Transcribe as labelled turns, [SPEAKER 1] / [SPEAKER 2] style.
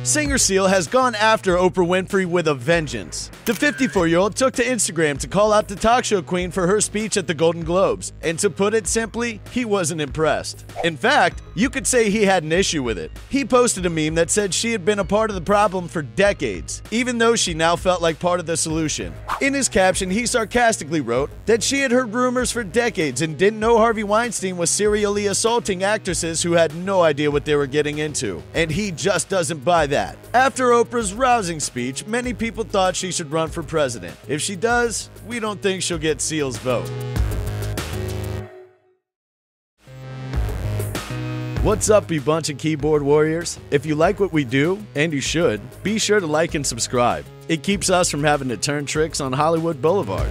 [SPEAKER 1] Singer Seal has gone after Oprah Winfrey with a vengeance. The 54-year-old took to Instagram to call out the talk show queen for her speech at the Golden Globes, and to put it simply, he wasn't impressed. In fact, you could say he had an issue with it. He posted a meme that said she had been a part of the problem for decades, even though she now felt like part of the solution. In his caption, he sarcastically wrote that she had heard rumors for decades and didn't know Harvey Weinstein was serially assaulting actresses who had no idea what they were getting into. And he just doesn't buy that. After Oprah's rousing speech, many people thought she should run for president. If she does, we don't think she'll get Seal's vote. What's up, you bunch of keyboard warriors? If you like what we do, and you should, be sure to like and subscribe. It keeps us from having to turn tricks on Hollywood Boulevard.